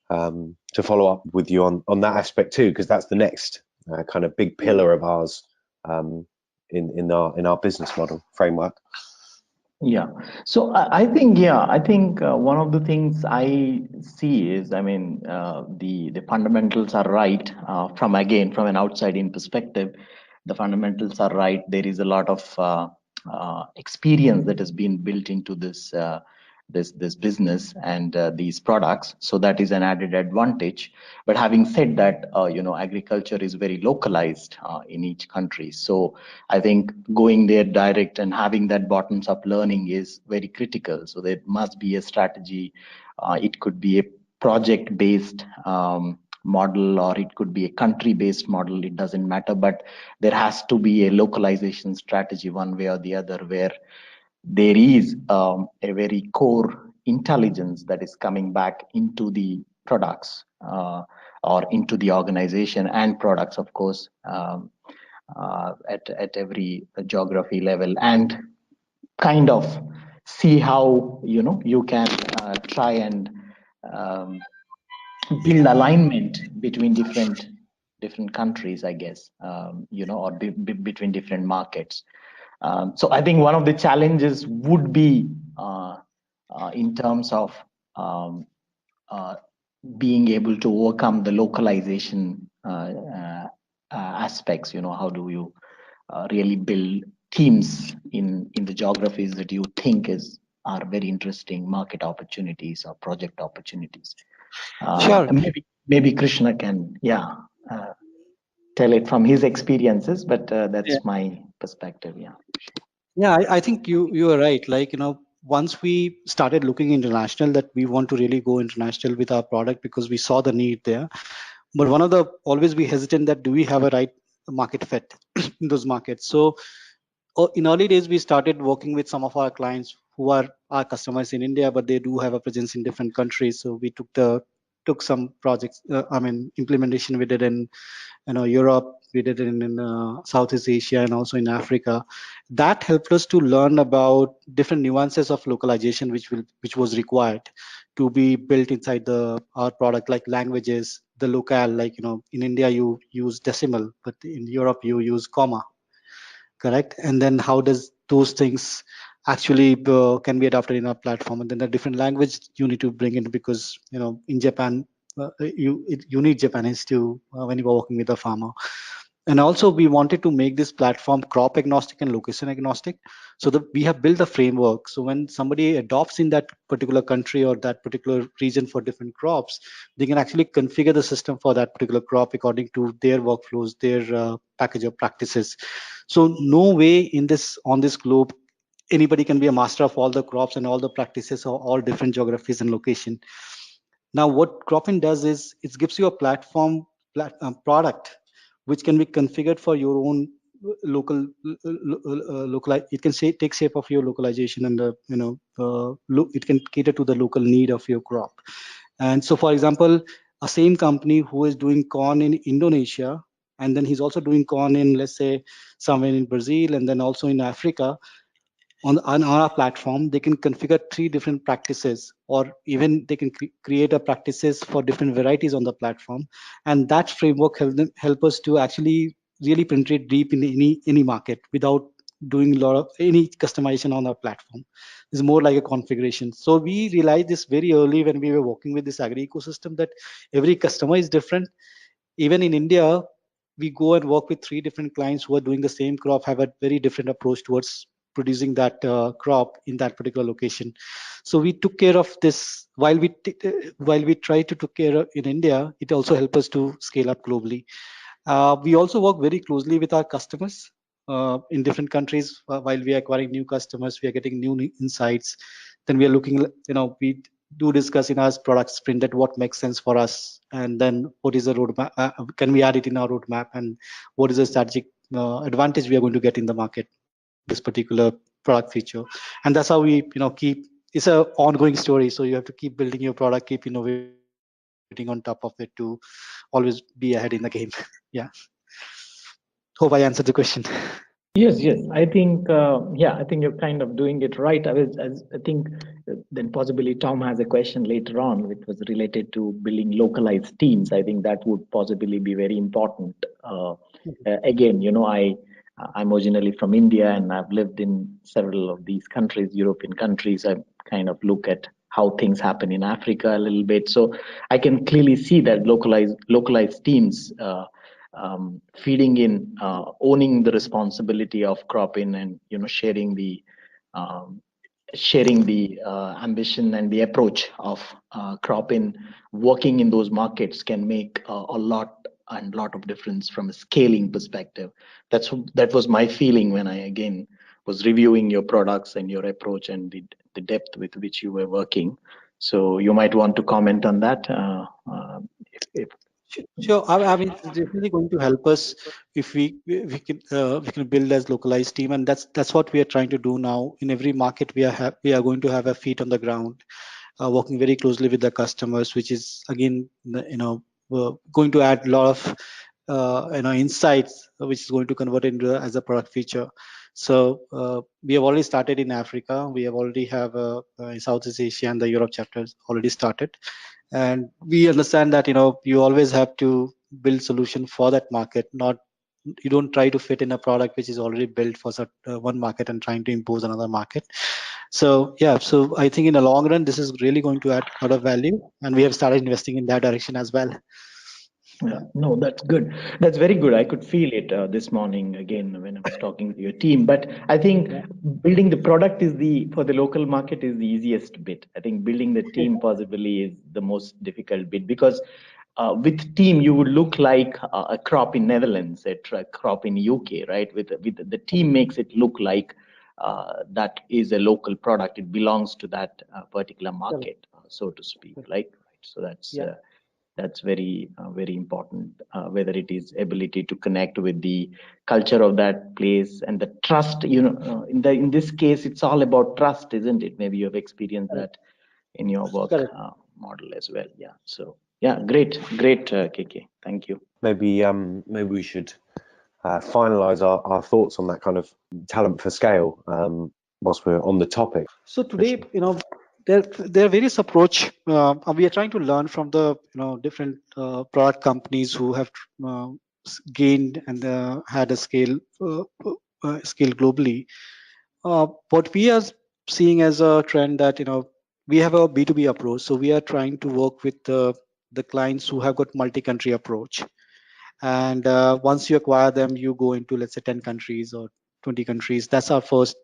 follow up with you on that aspect too, because that's the next kind of big pillar of ours in our business model framework. Yeah. So I think one of the things I see is, the fundamentals are right from an outside-in perspective. The fundamentals are right. There is a lot of experience that has been built into this business and these products, so that is an added advantage. But having said that, agriculture is very localized in each country, so I think going there direct and having that bottoms up learning is very critical. So there must be a strategy. It could be a project based model, or it could be a country based model, it doesn't matter, but there has to be a localization strategy one way or the other, where there is a very core intelligence that is coming back into the products or into the organization and products, of course, at every geography level, and kind of see how you can try and build alignment between different countries, I guess, or between different markets. So I think one of the challenges would be in terms of being able to overcome the localization aspects. How do you really build teams in the geographies that you think are very interesting market opportunities or project opportunities? Sure. Maybe Krishna can tell it from his experiences, but that's my perspective. Yeah, I think you are right. Like, once we started looking international, that we want to really go international with our product because we saw the need there. But one of the always be hesitant that do we have a right market fit in those markets? So in early days, we started working with some of our clients who are our customers in India, but they do have a presence in different countries. So we took some projects. Implementation we did in Europe, we did it in Southeast Asia, and also in Africa. That helped us to learn about different nuances of localization, which was required to be built inside our product, like languages, the locale. Like in India you use decimal, but in Europe you use comma, correct? And then how does those things actually can be adopted in our platform? And then the different language you need to bring in, because in Japan you need Japanese to when you are working with a farmer. And also we wanted to make this platform crop agnostic and location agnostic, so that we have built a framework. So when somebody adopts in that particular country or that particular region for different crops, they can actually configure the system for that particular crop according to their workflows, their package of practices. So no way on this globe anybody can be a master of all the crops and all the practices of all different geographies and location. Now what CropIn does is it gives you a platform product which can be configured for your own local it can take shape of your localization, and it can cater to the local need of your crop. And so for example, a same company who is doing corn in Indonesia, and then he's also doing corn in, let's say, somewhere in Brazil, and then also in Africa, on our platform, they can configure 3 different practices, or even they can create a practices for different varieties on the platform. And that framework help us to actually really penetrate deep in any market without doing a lot of any customization on our platform. It's more like a configuration. So we realized this very early when we were working with this agri ecosystem, that every customer is different. Even in India, we go and work with 3 different clients who are doing the same crop, have a very different approach towards producing that crop in that particular location. So we took care of this while we try to take care of in India. It also helps us to scale up globally. We also work very closely with our customers in different countries. While we are acquiring new customers, we are getting new insights. Then we are looking, we do discuss in our product sprint that what makes sense for us, and then what is the roadmap, can we add it in our roadmap, and what is the strategic advantage we are going to get in the market with this particular product feature. And that's how we keep, it's a ongoing story. So you have to keep building your product, keep innovating on top of it to always be ahead in the game. Yeah, hope I answered the question. Yes, yes. I think, I think you're kind of doing it right. I think then possibly Tom has a question later on, which was related to building localized teams. I think that would possibly be very important. Again, I'm originally from India, and I've lived in several of these countries, European countries. I kind of look at how things happen in Africa a little bit. So I can clearly see that localized teams feeding in, owning the responsibility of CropIn, and sharing the ambition and the approach of CropIn, working in those markets can make a lot of difference from a scaling perspective. That was my feeling when I again was reviewing your products and your approach and the depth with which you were working. So you might want to comment on that. If Sure. I mean, it's definitely going to help us if we can build as localized team, and that's what we are trying to do now. In every market, we are going to have a feet on the ground, working very closely with the customers, which is again going to add a lot of insights, which is going to convert into as a product feature. So we have already started in Africa. We have already have in Southeast Asia, and the Europe chapters already started. And we understand that you always have to build solution for that market. Not you don't try to fit in a product which is already built for one market and trying to impose another market. So yeah, so I think in the long run this is really going to add a lot of value, and we have started investing in that direction as well. Yeah, no, that's good. That's very good. I could feel it this morning again when I was talking to your team. But I think building the product for the local market is the easiest bit. I think building the team possibly is the most difficult bit, because with team you would look like a crop in Netherlands, a crop in UK, right? With the team makes it look like that is a local product. It belongs to that particular market, so to speak. Like, so that's. That's very very important. Whether it is ability to connect with the culture of that place and the trust. In this case, it's all about trust, isn't it? Maybe you have experienced that in your work model as well. Yeah. So yeah, great, KK. Thank you. Maybe we should finalize our thoughts on that kind of talent for scale whilst we're on the topic. So today, there are various approach. We are trying to learn from the different product companies who have gained and had a scale globally. What we are seeing as a trend that we have a B2B approach, so we are trying to work with the clients who have got multi-country approach. And once you acquire them, you go into, let's say, 10 countries or 20 countries. That's our first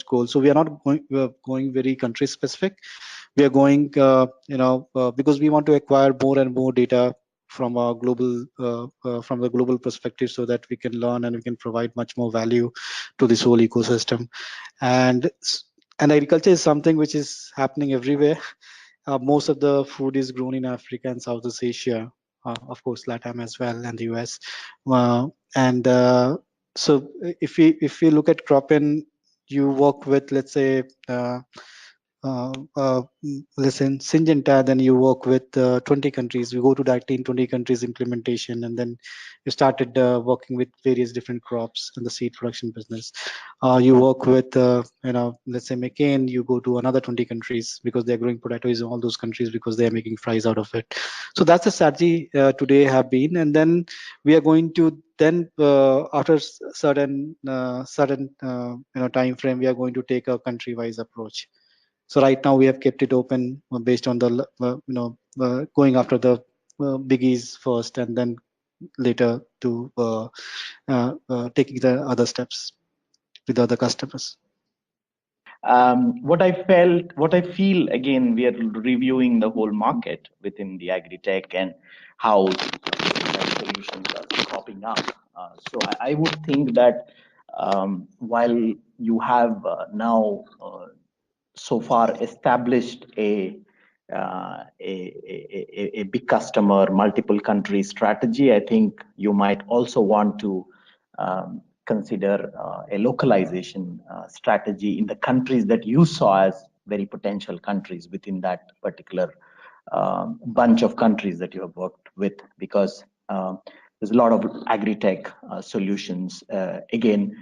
goal. So we are not going, very country specific. We are going because we want to acquire more and more data from a global from the global perspective, so that we can learn and we can provide much more value to this whole ecosystem. And agriculture is something which is happening everywhere. Most of the food is grown in Africa and Southeast Asia, of course, LATAM as well, and the US. And so if we look at CropIn, you work with, let's say, listen, Syngenta, then you work with 20 countries. You go to directly in 20 countries implementation, and then you started working with various different crops in the seed production business. You work with, let's say McCain, you go to another 20 countries because they're growing potatoes in all those countries because they're making fries out of it. So that's the strategy today have been. And then we are going to then after certain time frame, we are going to take a country-wise approach. So right now we have kept it open based on the going after the biggies first, and then later to taking the other steps with other customers. What I feel, again, we are reviewing the whole market within the Agri-Tech and how solutions are popping up. So I would think that while you have now so far established a big customer, multiple country strategy, I think you might also want to consider a localization strategy in the countries that you saw as very potential countries within that particular bunch of countries that you have worked with, because there's a lot of Agri-Tech solutions. Again,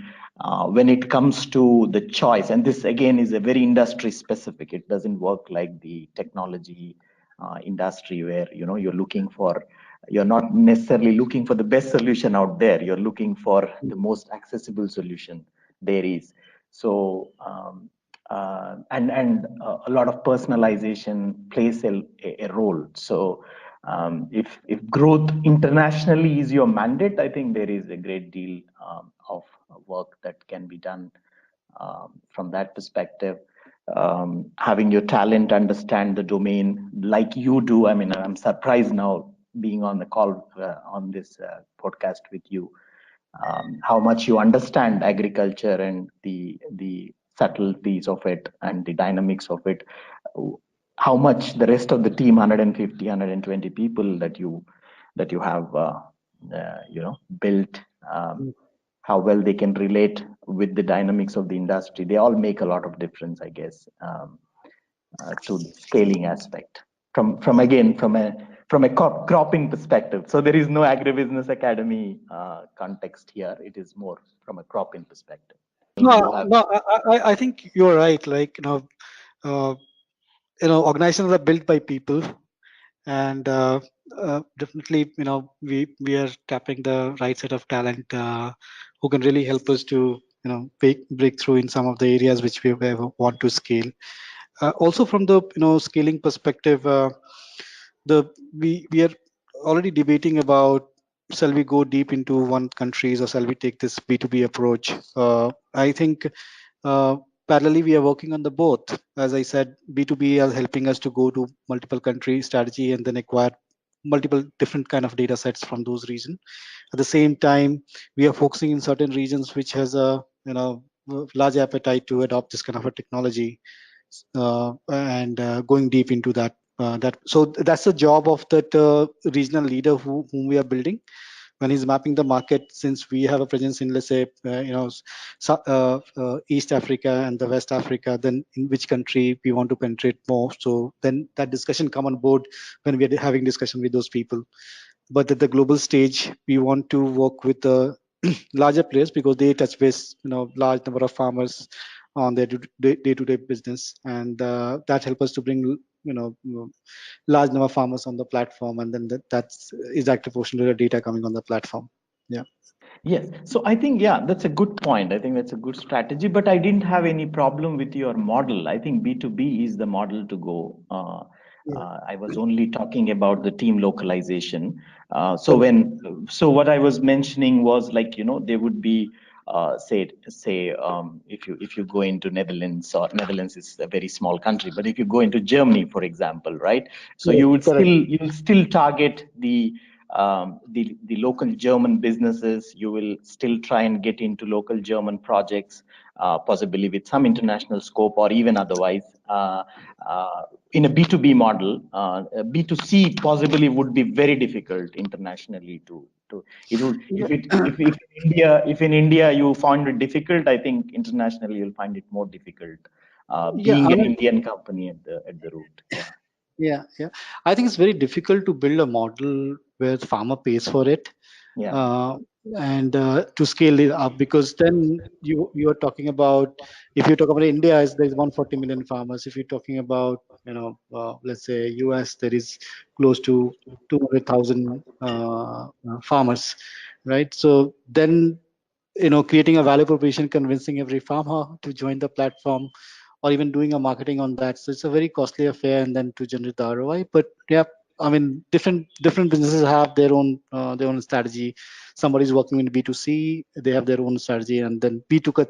when it comes to the choice, and this again is a very industry specific, it doesn't work like the technology industry where you're not necessarily looking for the best solution out there. You're looking for the most accessible solution there is. So and a lot of personalization plays a role. So if growth internationally is your mandate, I think there is a great deal of work that can be done from that perspective. Having your talent understand the domain like you do. I mean, I'm surprised now being on the call on this podcast with you, how much you understand agriculture and the subtleties of it and the dynamics of it. How much the rest of the team, 150, 120 people that you have built, how well they can relate with the dynamics of the industry. They all make a lot of difference, I guess, to the scaling aspect. From a cropping perspective. So there is no Agribusiness Academy context here. It is more from a cropping perspective. I think you're right. Like organizations are built by people, and definitely we are tapping the right set of talent who can really help us to break through in some of the areas which we want to scale. Also from the scaling perspective, we are already debating about, shall we go deep into one countries or shall we take this B2B approach? I think parallelly we are working on the both. As I said, B2B are helping us to go to multiple country strategy and then acquire multiple different kind of data sets from those regions. At the same time, we are focusing in certain regions which has a large appetite to adopt this kind of a technology, and going deep into that So that's the job of that regional leader whom we are building. When he's mapping the market, since we have a presence in, let's say, East Africa and the West Africa, then in which country we want to penetrate more. So then that discussion come on board when we are having discussion with those people. But at the global stage, we want to work with the larger players because they touch base, large number of farmers on their day-to-day business, and that helps us to bring, large number of farmers on the platform, and then that's exactly proportional to the data coming on the platform. Yeah. Yes. So I think, yeah, that's a good point. I think that's a good strategy, but I didn't have any problem with your model. I think B2B is the model to go. I was only talking about the team localization. So what I was mentioning was like, there would be, say, if you go into Netherlands, or Netherlands is a very small country, but if you go into Germany, for example, right? So you'll still target the local German businesses. You will still try and get into local German projects, possibly with some international scope or even otherwise. In a B2B model, B2C possibly would be very difficult internationally to it would if in India you find it difficult, I think internationally you'll find it more difficult. Being an Indian company at the root. Yeah. I think it's very difficult to build a model where the farmer pays for it. And to scale it up, because then you are talking about, if you talk about India, there's 140 million farmers. If you're talking about, let's say US, there is close to 200,000 farmers, right? So then, creating a value proposition, convincing every farmer to join the platform, or even doing a marketing on that. So it's a very costly affair, and then to generate the ROI. But yeah, I mean, different businesses have their own strategy. Somebody's working in B2C, they have their own strategy, and then we took a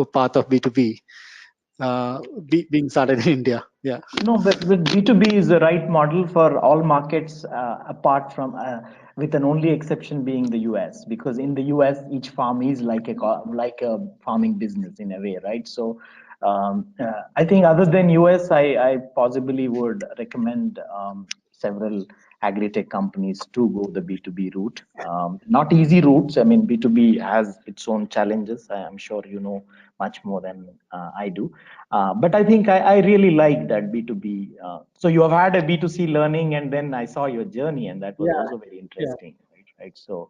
path of B2B, being started in India. Yeah. No, but B2B is the right model for all markets, apart from with an only exception being the US, because in the US each farm is like a farming business in a way, right? So I think other than US, I possibly would recommend several agri-tech companies to go the B2B route. Not easy routes. I mean, B2B has its own challenges. I'm sure you know much more than I do. But I think I really like that B2B. So you have had a B2C learning, and then I saw your journey, and that was also very interesting, right? So,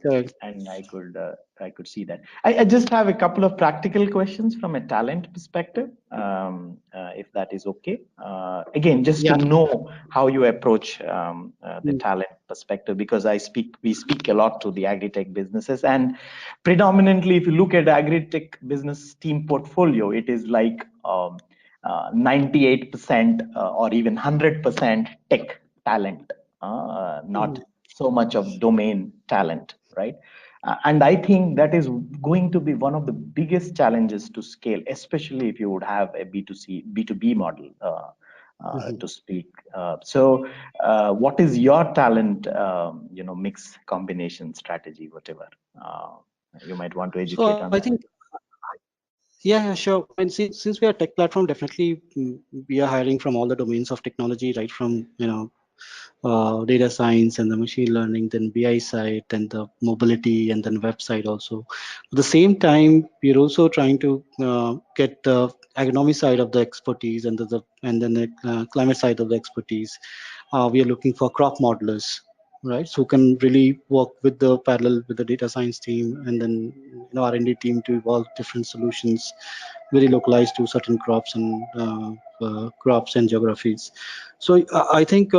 Correct. and I could see that. I just have a couple of practical questions from a talent perspective, if that is okay. Again, just to know how you approach the talent perspective, because we speak a lot to the agri-tech businesses, and predominantly, if you look at agri-tech business team portfolio, it is like 98% or even 100% tech talent, not so much of domain talent, right? And I think that is going to be one of the biggest challenges to scale, especially if you would have a B2B model, to speak. So what is your talent, mix combination strategy, whatever? You might want to educate on I that. think, yeah, sure. I mean, since we are a tech platform, definitely we are hiring from all the domains of technology, right from, data science and the machine learning, then BI side, then the mobility, and then website also. At the same time, we're also trying to get the agronomy side of the expertise, and then the climate side of the expertise. We are looking for crop modelers, right? So can really work with the parallel with the data science team, and then R&D team to evolve different solutions, very localized to certain crops and geographies. So I think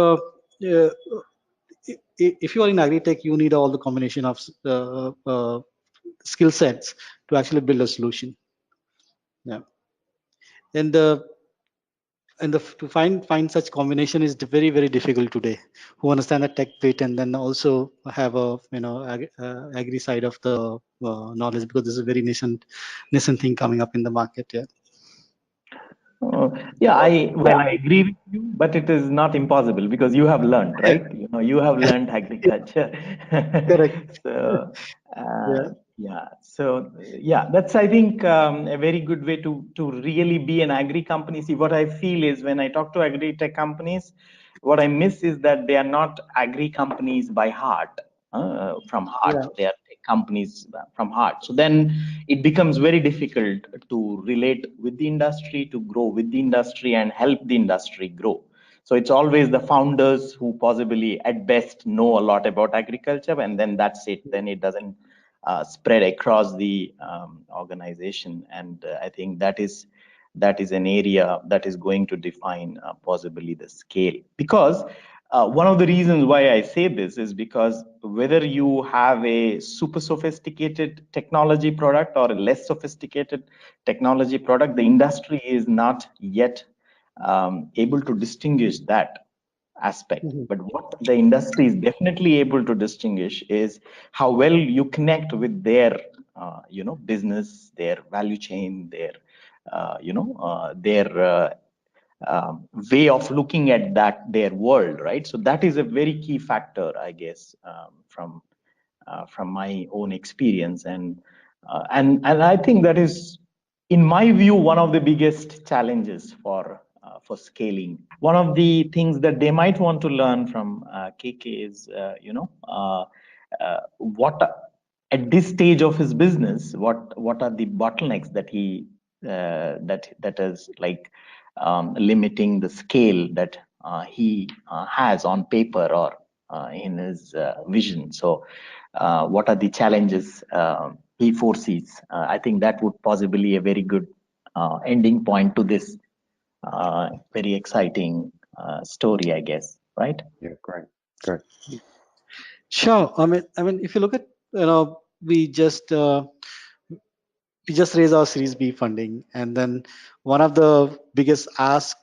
if you are in agri-tech, you need all the combination of skill sets to actually build a solution. Yeah, and to find such combination is very, very difficult today. Who understand the tech bit and then also have a agri side of the knowledge, because this is a very nascent thing coming up in the market. Yeah. I agree with you, but it is not impossible because you have learned, right? You have learned agriculture. Correct. So, Yeah, so yeah, that's I think a very good way to really be an agri company. See, what I feel is when I talk to agri tech companies, what I miss is that they are not agri companies by heart, from heart. Yeah. They are tech companies from heart. So then it becomes very difficult to relate with the industry, to grow with the industry, and help the industry grow. So it's always the founders who possibly at best know a lot about agriculture, and then that's it. Then it doesn't spread across the organization, and I think that is an area that is going to define possibly the scale. Because one of the reasons why I say this is because whether you have a super sophisticated technology product or a less sophisticated technology product, the industry is not yet able to distinguish that aspect. Mhm. But what the industry is definitely able to distinguish is how well you connect with their, business, their value chain, their way of looking at their world, right? So that is a very key factor, I guess, from my own experience, and I think that is, in my view, one of the biggest challenges for scaling. One of the things that they might want to learn from KK is, what at this stage of his business, what are the bottlenecks that that is like limiting the scale that he has on paper or in his vision. So, what are the challenges he foresees? I think that would possibly a very good ending point to this very exciting story, I guess. Right? Yeah, great, great. Sure. I mean, if you look at, we just raised our Series B funding, and then one of the biggest ask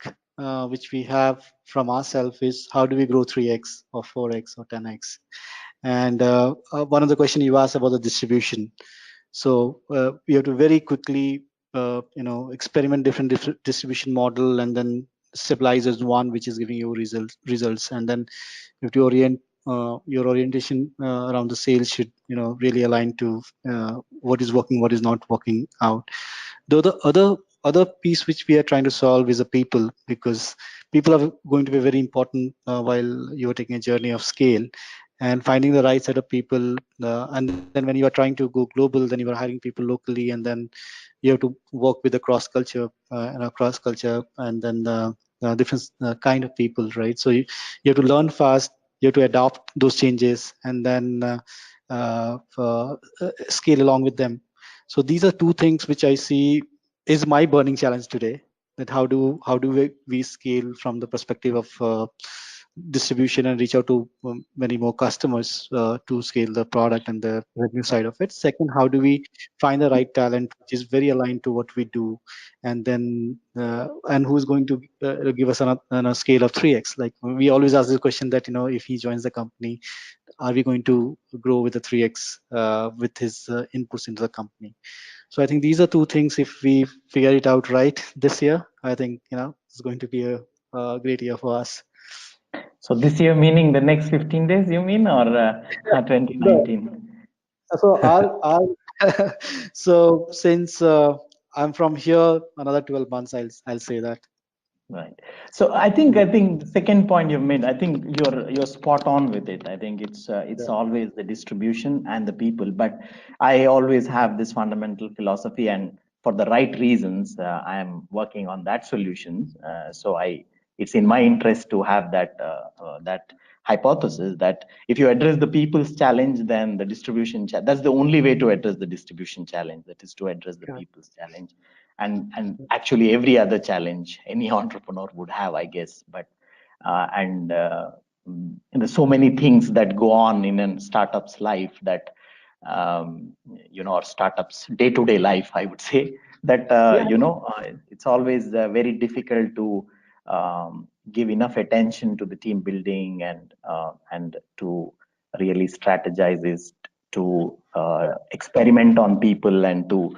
which we have from ourselves is how do we grow 3x or 4x or 10x? And one of the question you asked about the distribution. So we have to very quickly, experiment different distribution model, and then stabilize as one which is giving you results, and then you have to orient your orientation around the sales should really align to what is working, what is not working out. Though the other piece which we are trying to solve is the people, because people are going to be very important while you are taking a journey of scale, and finding the right set of people. And then when you are trying to go global, then you are hiring people locally, and then you have to work with the cross culture, and then different kind of people, right? So you have to learn fast, you have to adopt those changes, and then scale along with them. So these are two things which I see is my burning challenge today. That how do we scale from the perspective of distribution and reach out to many more customers to scale the product and the revenue side of it. Second, how do we find the right talent which is very aligned to what we do, and then and who's going to give us on a scale of 3x? Like we always ask the question that if he joins the company, are we going to grow with the 3x with his inputs into the company? So I think these are two things. If we figure it out right this year, I think it's going to be a great year for us. So this year, meaning the next 15 days, you mean, or No. 2019? So so since I'm from here, another 12 months, I'll say that. Right. So I think the second point you've made, I think you're spot on with it. I think it's Yeah. always the distribution and the people. But I always have this fundamental philosophy, and for the right reasons, I am working on that solution. It's in my interest to have that hypothesis that if you address the people's challenge, then the distribution that's the only way to address the distribution challenge. That is to address the Correct. people's challenge, and actually every other challenge any entrepreneur would have, I guess. But and there's so many things that go on in a startup's life that or startups day-to-day life, I would say, that Yeah. it's always very difficult to give enough attention to the team building and to really strategize is to experiment on people and to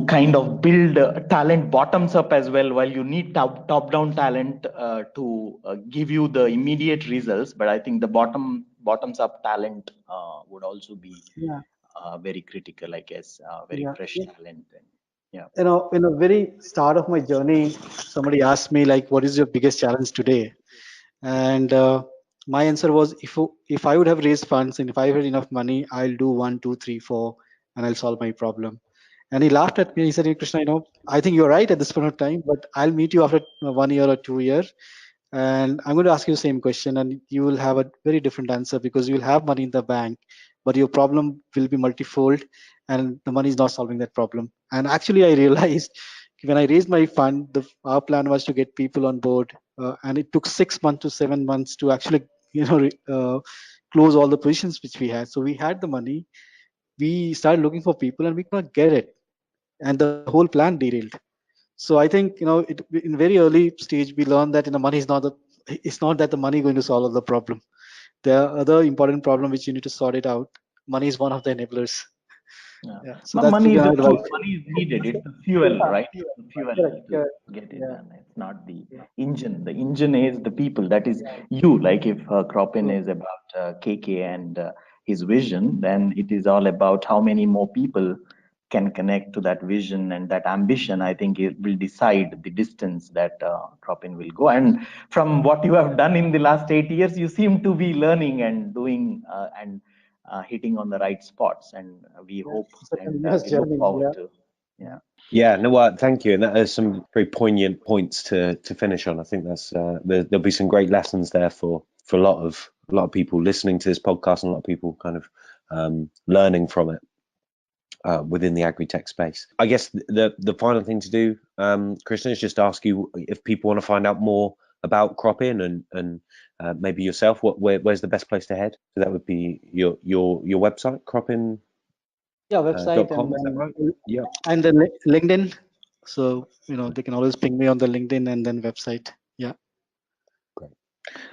kind of build talent bottoms up as well, while you need top down talent to give you the immediate results. But I think the bottoms up talent would also be Yeah. very critical, I guess, very fresh talent. And, yeah. In the very start of my journey, somebody asked me like, "What is your biggest challenge today?" And my answer was, if I would have raised funds and if I had enough money, I'll do one, two, three, four, and I'll solve my problem. And he laughed at me. He said, "Hey, Krishna, I think you're right at this point of time, but I'll meet you after 1 year or 2 years, and I'm going to ask you the same question, and you will have a very different answer because you'll have money in the bank, but your problem will be multifold, and the money is not solving that problem." And actually, I realized when I raised my fund, our plan was to get people on board, and it took 6 months to 7 months to actually, close all the positions which we had. So we had the money, we started looking for people, and we could not get it, and the whole plan derailed. So I think, in very early stage we learned that money is not it's not that the money is going to solve the problem. There are other important problem which you need to sort it out. Money is one of the enablers. Yeah. So that's the Money advice. is needed. It's the fuel, right? Yeah, The fuel correct, to correct. get it Yeah, done. It's not the engine. The engine is the people. That is you. Like if CropIn is about KK and his vision, then it is all about how many more people can connect to that vision and that ambition. I think it will decide the distance that CropIn will go. And from what you have done in the last 8 years, you seem to be learning and doing and hitting on the right spots, and we hope it's a and continuous we look journey. forward Yeah. to. Yeah. Yeah, no, well, thank you, and that is some very poignant points to finish on. I think that's there'll be some great lessons there for a lot of people listening to this podcast, and a lot of people kind of learning from it within the agri-tech space. I guess the final thing to do, Krishna, is just ask you if people want to find out more about CropIn and maybe yourself. Where's the best place to head? So that would be your website, CropIn. Yeah, website .com, is that right? Yeah. and then LinkedIn. So they can always ping me on the LinkedIn and then website. Yeah.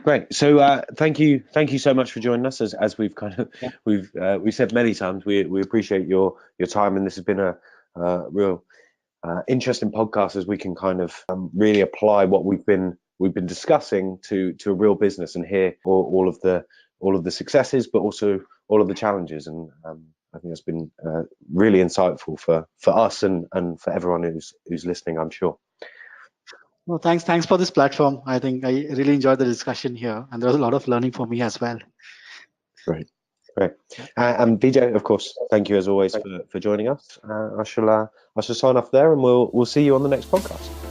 Great. So thank you so much for joining us. As we've kind of we've said many times, we appreciate your time, and this has been a real interesting podcast as we can kind of really apply what we've been discussing to a real business and hear all of the successes, but also all of the challenges. And I think it's been really insightful for us and for everyone who's listening, I'm sure. Well, thanks for this platform. I think I really enjoyed the discussion here, and there was a lot of learning for me as well. Great. And Vijay, of course, thank you as always for joining us. I shall sign off there, and we'll see you on the next podcast.